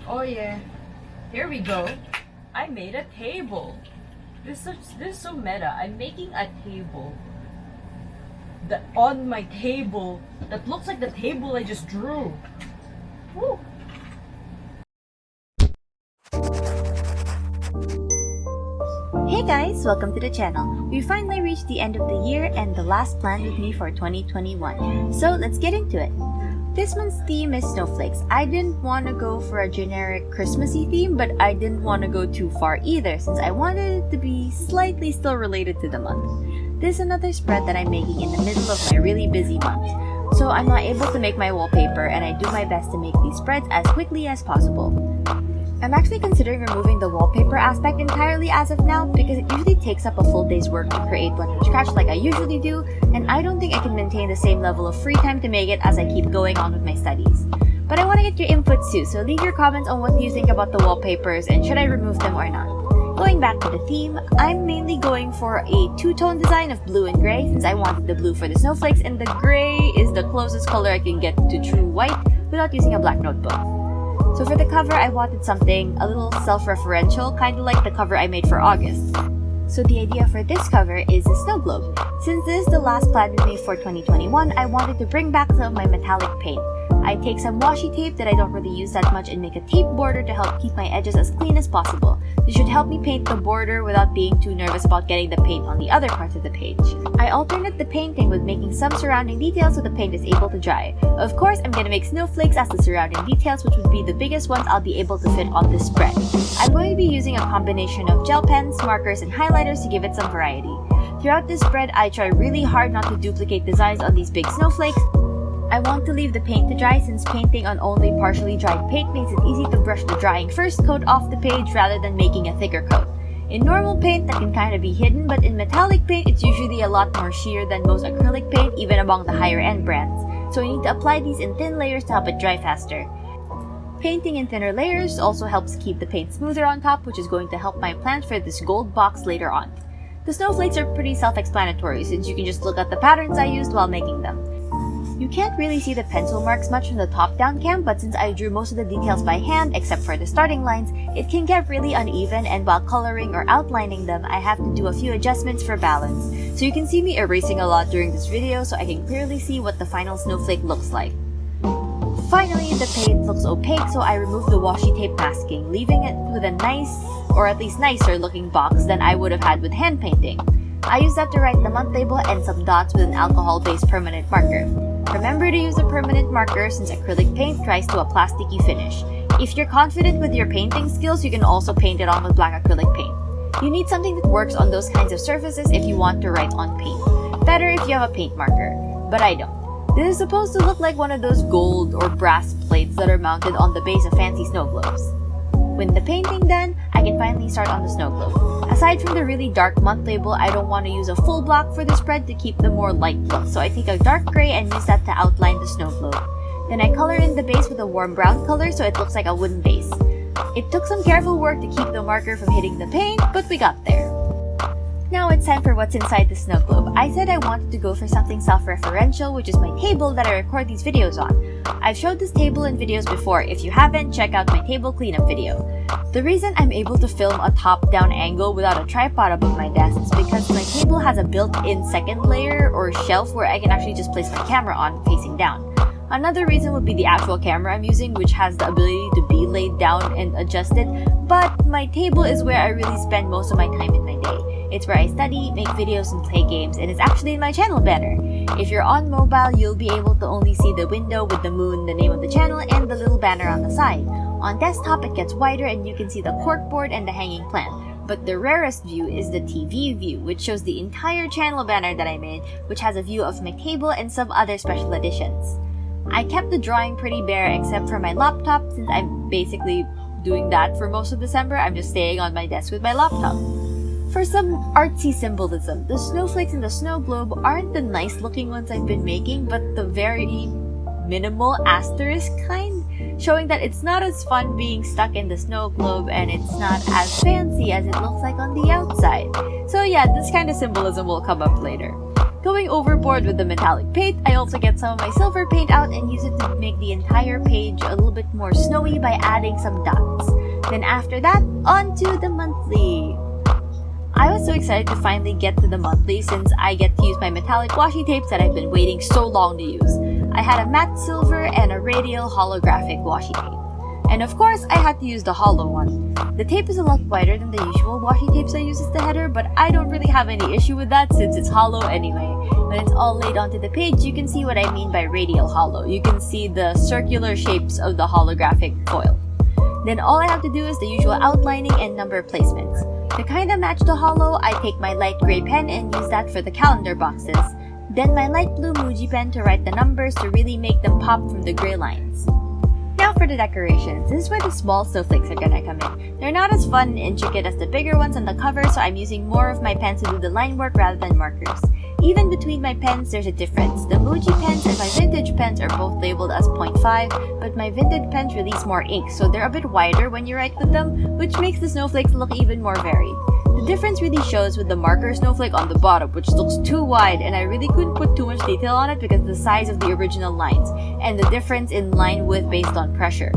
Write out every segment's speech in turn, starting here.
Oh yeah, here we go. I made a table. This is so meta. I'm making a table on my table that looks like the table I just drew. Woo. Hey guys, welcome to the channel. We finally reached the end of the year and the last plan with me for 2021. So let's get into it. This month's theme is snowflakes. I didn't want to go for a generic Christmassy theme, but I didn't want to go too far either since I wanted it to be slightly still related to the month. This is another spread that I'm making in the middle of my really busy month. So I'm not able to make my wallpaper and I do my best to make these spreads as quickly as possible. I'm actually considering removing the wallpaper aspect entirely as of now because it usually takes up a full day's work to create one from scratch like I usually do, and I don't think I can maintain the same level of free time to make it as I keep going on with my studies. But I want to get your inputs too, so leave your comments on what you think about the wallpapers and should I remove them or not. Going back to the theme, I'm mainly going for a two-tone design of blue and gray since I wanted the blue for the snowflakes and the gray is the closest color I can get to true white without using a black notebook. So for the cover, I wanted something a little self-referential, kind of like the cover I made for August. So the idea for this cover is a snow globe. Since this is the last plan with me for 2021, I wanted to bring back some of my metallic paint. I take some washi tape that I don't really use that much and make a tape border to help keep my edges as clean as possible. This should help me paint the border without being too nervous about getting the paint on the other parts of the page. I alternate the painting with making some surrounding details so the paint is able to dry. Of course, I'm gonna make snowflakes as the surrounding details, which would be the biggest ones I'll be able to fit on this spread. I'm going to be using a combination of gel pens, markers, and highlighters to give it some variety. Throughout this spread, I try really hard not to duplicate designs on these big snowflakes. I want to leave the paint to dry since painting on only partially dried paint makes it easy to brush the drying first coat off the page rather than making a thicker coat. In normal paint, that can kind of be hidden, but in metallic paint, it's usually a lot more sheer than most acrylic paint, even among the higher end brands. So you need to apply these in thin layers to help it dry faster. Painting in thinner layers also helps keep the paint smoother on top, which is going to help my plan for this gold box later on. The snowflakes are pretty self-explanatory since you can just look at the patterns I used while making them. You can't really see the pencil marks much from the top-down cam, but since I drew most of the details by hand except for the starting lines, it can get really uneven, and while coloring or outlining them, I have to do a few adjustments for balance. So you can see me erasing a lot during this video so I can clearly see what the final snowflake looks like. Finally, the paint looks opaque, so I removed the washi tape masking, leaving it with a nice, or at least nicer looking box than I would have had with hand painting. I used that to write the month label and some dots with an alcohol-based permanent marker. Remember to use a permanent marker since acrylic paint dries to a plasticky finish. If you're confident with your painting skills, you can also paint it on with black acrylic paint. You need something that works on those kinds of surfaces if you want to write on paint. Better if you have a paint marker, but I don't. This is supposed to look like one of those gold or brass plates that are mounted on the base of fancy snow globes. When the painting done, I can finally start on the snow globe. Aside from the really dark month label, I don't want to use a full block for the spread to keep the more light look, so I take a dark gray and use that to outline the snow globe. Then I color in the base with a warm brown color so it looks like a wooden base. It took some careful work to keep the marker from hitting the paint, but we got there. Now it's time for what's inside the snow globe. I said I wanted to go for something self-referential, which is my table that I record these videos on. I've showed this table in videos before. If you haven't, check out my table cleanup video. The reason I'm able to film a top-down angle without a tripod above my desk is because my table has a built-in second layer or shelf where I can actually just place my camera on facing down. Another reason would be the actual camera I'm using, which has the ability to be laid down and adjusted, but my table is where I really spend most of my time in my day. It's where I study, make videos, and play games, and it's actually in my channel banner. If you're on mobile, you'll be able to only see the window with the moon, the name of the channel, and the little banner on the side. On desktop, it gets wider and you can see the corkboard and the hanging plant. But the rarest view is the TV view, which shows the entire channel banner that I made, which has a view of my table and some other special additions. I kept the drawing pretty bare except for my laptop since I'm basically doing that for most of December. I'm just staying on my desk with my laptop. For some artsy symbolism, the snowflakes in the snow globe aren't the nice looking ones I've been making, but the very minimal asterisk kind, showing that it's not as fun being stuck in the snow globe and it's not as fancy as it looks like on the outside. So yeah, this kind of symbolism will come up later. Going overboard with the metallic paint, I also get some of my silver paint out and use it to make the entire page a little bit more snowy by adding some dots. Then after that, on to the monthly. I was so excited to finally get to the monthly since I get to use my metallic washi tapes that I've been waiting so long to use. I had a matte silver and a radial holographic washi tape. And of course, I had to use the hollow one. The tape is a lot wider than the usual washi tapes I use as the header, but I don't really have any issue with that since it's hollow anyway. When it's all laid onto the page, you can see what I mean by radial hollow. You can see the circular shapes of the holographic foil. Then all I have to do is the usual outlining and number placements. To kinda match the hollow, I take my light gray pen and use that for the calendar boxes. Then my light blue Muji pen to write the numbers to really make them pop from the gray lines. Now for the decorations, this is where the small snowflakes are gonna come in. They're not as fun and intricate as the bigger ones on the cover, so I'm using more of my pens to do the line work rather than markers. Even between my pens, there's a difference. The Muji pens and my vintage pens are both labeled as 0.5, but my vintage pens release more ink, so they're a bit wider when you write with them, which makes the snowflakes look even more varied. The difference really shows with the marker snowflake on the bottom, which looks too wide, and I really couldn't put too much detail on it because of the size of the original lines, and the difference in line width based on pressure.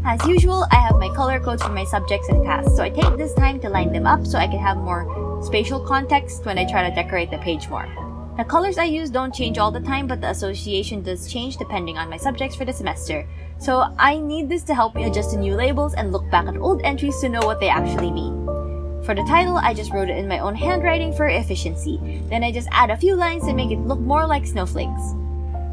As usual, I have my color codes for my subjects and tasks, so I take this time to line them up so I can have more spatial context when I try to decorate the page more. The colors I use don't change all the time, but the association does change depending on my subjects for the semester. So I need this to help me adjust to new labels and look back at old entries to know what they actually mean. For the title, I just wrote it in my own handwriting for efficiency. Then I just add a few lines to make it look more like snowflakes.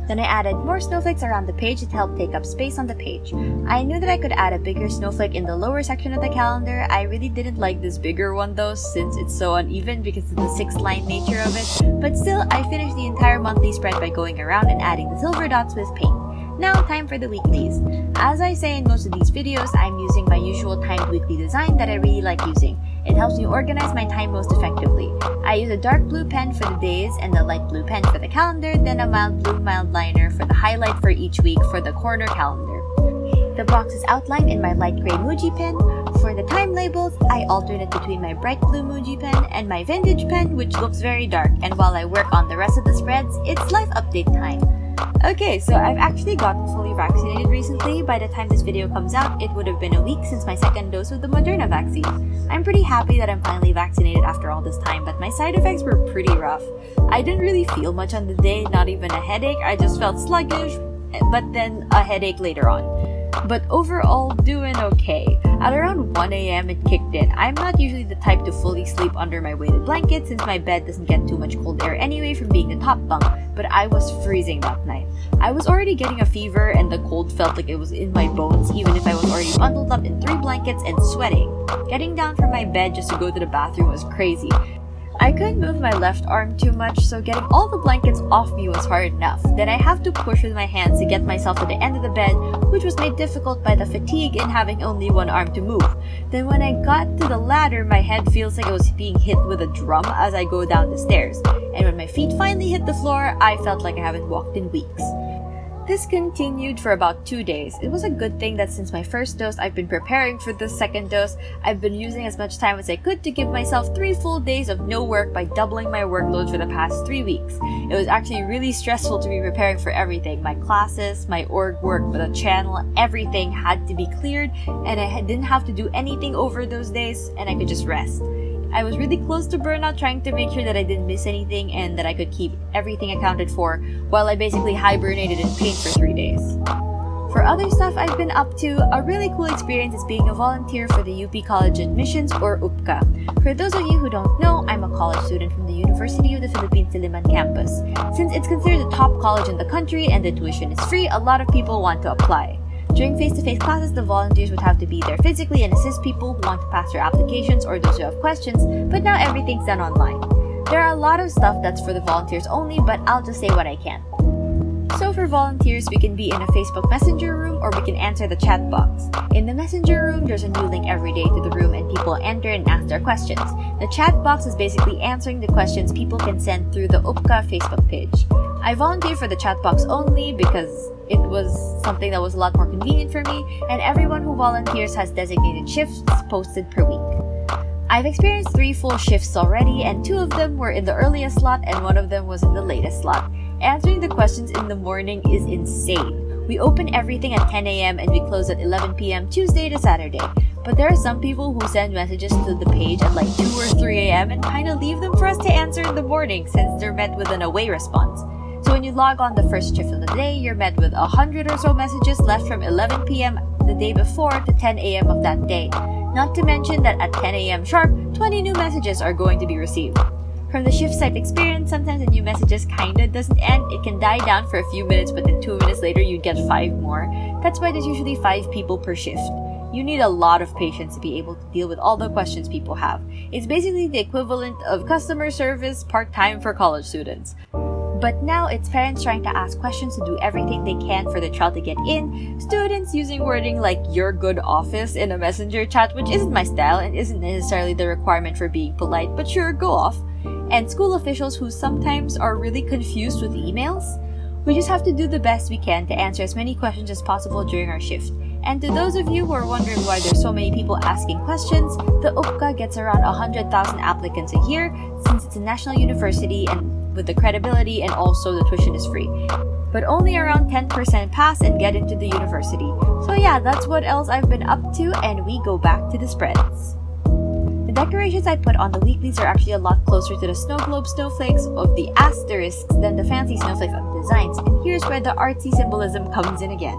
Then I added more snowflakes around the page to help take up space on the page. I knew that I could add a bigger snowflake in the lower section of the calendar. I really didn't like this bigger one though, since it's so uneven because of the 6-line nature of it. But still, I finished the entire monthly spread by going around and adding the silver dots with paint. Now, time for the weeklies. As I say in most of these videos, I'm using my usual timed weekly design that I really like using. It helps me organize my time most effectively. I use a dark blue pen for the days and a light blue pen for the calendar, then a mild blue mild liner for the highlight for each week for the corner calendar. The box is outlined in my light gray Muji pen. For the time labels, I alternate between my bright blue Muji pen and my vintage pen, which looks very dark, and while I work on the rest of the spreads, it's life update time. Okay, so I've actually gotten fully vaccinated recently. By the time this video comes out, it would have been a week since my second dose of the Moderna vaccine. I'm pretty happy that I'm finally vaccinated after all this time, but my side effects were pretty rough. I didn't really feel much on the day, not even a headache. I just felt sluggish, but then a headache later on. But overall, doing okay. At around 1 a.m. it kicked in. I'm not usually the type to fully sleep under my weighted blanket since my bed doesn't get too much cold air anyway from being the top bunk, but I was freezing that night. I was already getting a fever and the cold felt like it was in my bones even if I was already bundled up in 3 blankets and sweating. Getting down from my bed just to go to the bathroom was crazy. I couldn't move my left arm too much, so getting all the blankets off me was hard enough. Then I have to push with my hands to get myself to the end of the bed, which was made difficult by the fatigue and having only one arm to move. Then when I got to the ladder, my head feels like it was being hit with a drum as I go down the stairs. And when my feet finally hit the floor, I felt like I haven't walked in weeks. This continued for about 2 days. It was a good thing that since my first dose, I've been preparing for the second dose. I've been using as much time as I could to give myself 3 full days of no work by doubling my workload for the past 3 weeks. It was actually really stressful to be preparing for everything. My classes, my org work, the channel, everything had to be cleared, and I didn't have to do anything over those days, and I could just rest. I was really close to burnout, trying to make sure that I didn't miss anything and that I could keep everything accounted for while I basically hibernated in pain for 3 days. For other stuff I've been up to, a really cool experience is being a volunteer for the UP College Admissions or UPCA. For those of you who don't know, I'm a college student from the University of the Philippines Diliman campus. Since it's considered the top college in the country and the tuition is free, a lot of people want to apply. During face-to-face classes, the volunteers would have to be there physically and assist people who want to pass their applications or those who have questions, but now everything's done online. There are a lot of stuff that's for the volunteers only, but I'll just say what I can. So for volunteers, we can be in a Facebook Messenger room or we can answer the chat box. In the Messenger room, there's a new link every day to the room and people enter and ask their questions. The chat box is basically answering the questions people can send through the UPCA Facebook page. I volunteered for the chat box only because it was something that was a lot more convenient for me, and everyone who volunteers has designated shifts posted per week. I've experienced 3 full shifts already, and 2 of them were in the earliest slot and 1 of them was in the latest slot. Answering the questions in the morning is insane. We open everything at 10 a.m. and we close at 11 p.m. Tuesday to Saturday. But there are some people who send messages to the page at like 2 or 3 a.m. and kind of leave them for us to answer in the morning since they're met with an away response. So when you log on the first shift of the day, you're met with 100 or so messages left from 11 p.m. the day before to 10 a.m. of that day. Not to mention that at 10 a.m. sharp, 20 new messages are going to be received. From the shifts I've experienced, sometimes a new messages kinda doesn't end. It can die down for a few minutes, but then 2 minutes later you'd get 5 more. That's why there's usually 5 people per shift. You need a lot of patience to be able to deal with all the questions people have. It's basically the equivalent of customer service part-time for college students. But now it's parents trying to ask questions to do everything they can for their child to get in, students using wording like "your good office" in a messenger chat, which isn't my style and isn't necessarily the requirement for being polite, but sure, go off, and school officials who sometimes are really confused with emails. We just have to do the best we can to answer as many questions as possible during our shift. And to those of you who are wondering why there's so many people asking questions, the UPCA gets around 100,000 applicants a year since it's a national university and with the credibility, and also the tuition is free. But only around 10% pass and get into the university. So yeah, that's what else I've been up to, and we go back to the spreads. The decorations I put on the weeklies are actually a lot closer to the snow globe snowflakes of the asterisks than the fancy snowflakes on the designs, and here's where the artsy symbolism comes in again.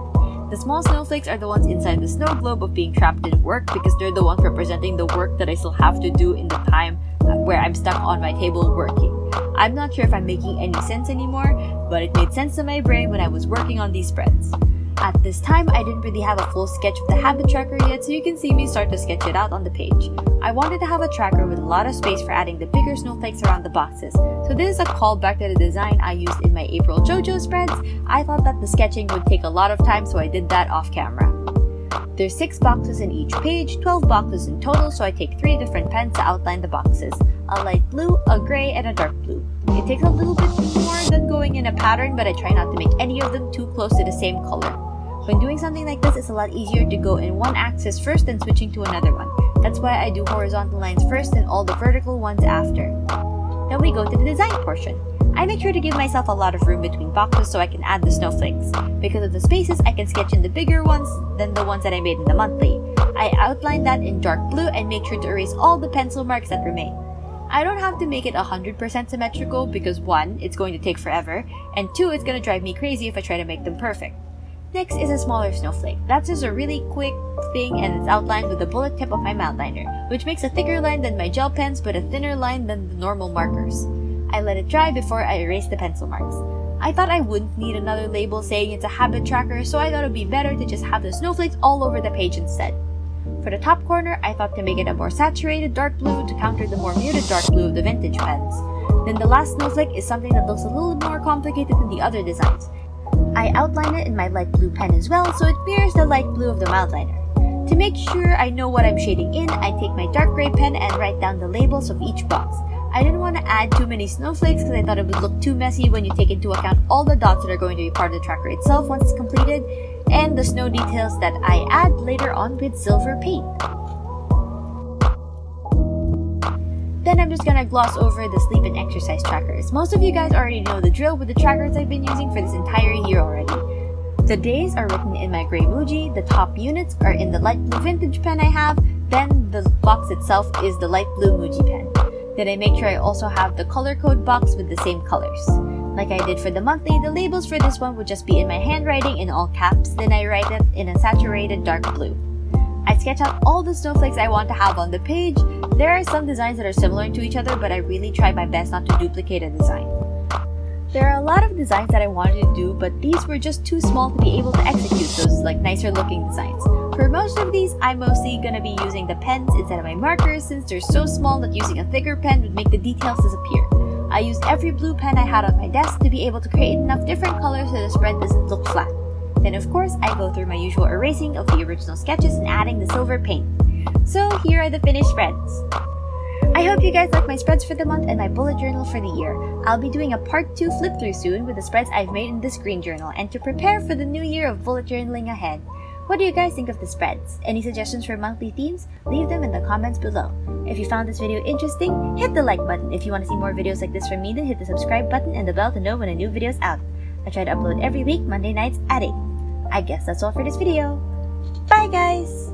The small snowflakes are the ones inside the snow globe of being trapped in work because they're the ones representing the work that I still have to do in the time where I'm stuck on my table working. I'm not sure if I'm making any sense anymore, but it made sense to my brain when I was working on these spreads. At this time, I didn't really have a full sketch of the habit tracker yet, so you can see me start to sketch it out on the page. I wanted to have a tracker with a lot of space for adding the bigger snowflakes around the boxes, so this is a callback to the design I used in my April JoJo spreads. I thought that the sketching would take a lot of time, so I did that off camera. There's 6 boxes in each page, 12 boxes in total, so I take 3 different pens to outline the boxes. A light blue, a gray, and a dark blue. It takes a little bit more than going in a pattern, but I try not to make any of them too close to the same color. When doing something like this, it's a lot easier to go in one axis first than switching to another one. That's why I do horizontal lines first and all the vertical ones after. Then we go to the design portion. I make sure to give myself a lot of room between boxes so I can add the snowflakes. Because of the spaces, I can sketch in the bigger ones than the ones that I made in the monthly. I outline that in dark blue and make sure to erase all the pencil marks that remain. I don't have to make it 100% symmetrical because 1, it's going to take forever, and 2, it's going to drive me crazy if I try to make them perfect. Next is a smaller snowflake. That's just a really quick thing and it's outlined with the bullet tip of my outliner, which makes a thicker line than my gel pens but a thinner line than the normal markers. I let it dry before I erase the pencil marks. I thought I wouldn't need another label saying it's a habit tracker, so I thought it would be better to just have the snowflakes all over the page instead. For the top corner, I thought to make it a more saturated dark blue to counter the more muted dark blue of the vintage pens. Then the last snowflake is something that looks a little more complicated than the other designs. I outline it in my light blue pen as well, so it mirrors the light blue of the outliner. To make sure I know what I'm shading in, I take my dark gray pen and write down the labels of each box. I didn't want to add too many snowflakes because I thought it would look too messy when you take into account all the dots that are going to be part of the tracker itself once it's completed, and the snow details that I add later on with silver paint. Then I'm just gonna gloss over the sleep and exercise trackers. Most of you guys already know the drill with the trackers I've been using for this entire year already. The days are written in my gray Muji, the top units are in the light blue vintage pen I have, then the box itself is the light blue Muji pen. Then I make sure I also have the color code box with the same colors. Like I did for the monthly, the labels for this one would just be in my handwriting in all caps, then I write it in a saturated dark blue. I sketch out all the snowflakes I want to have on the page. There are some designs that are similar to each other, but I really try my best not to duplicate a design. There are a lot of designs that I wanted to do, but these were just too small to be able to execute those nicer looking designs. For most of these, I'm mostly gonna be using the pens instead of my markers since they're so small that using a thicker pen would make the details disappear. I used every blue pen I had on my desk to be able to create enough different colors so the spread doesn't look flat. Then of course, I go through my usual erasing of the original sketches and adding the silver paint. So here are the finished spreads. I hope you guys like my spreads for the month and my bullet journal for the year. I'll be doing a part 2 flip through soon with the spreads I've made in this green journal and to prepare for the new year of bullet journaling ahead. What do you guys think of the spreads? Any suggestions for monthly themes? Leave them in the comments below. If you found this video interesting, hit the like button. If you want to see more videos like this from me, then hit the subscribe button and the bell to know when a new video is out. I try to upload every week, Monday nights at 8. I guess that's all for this video. Bye guys!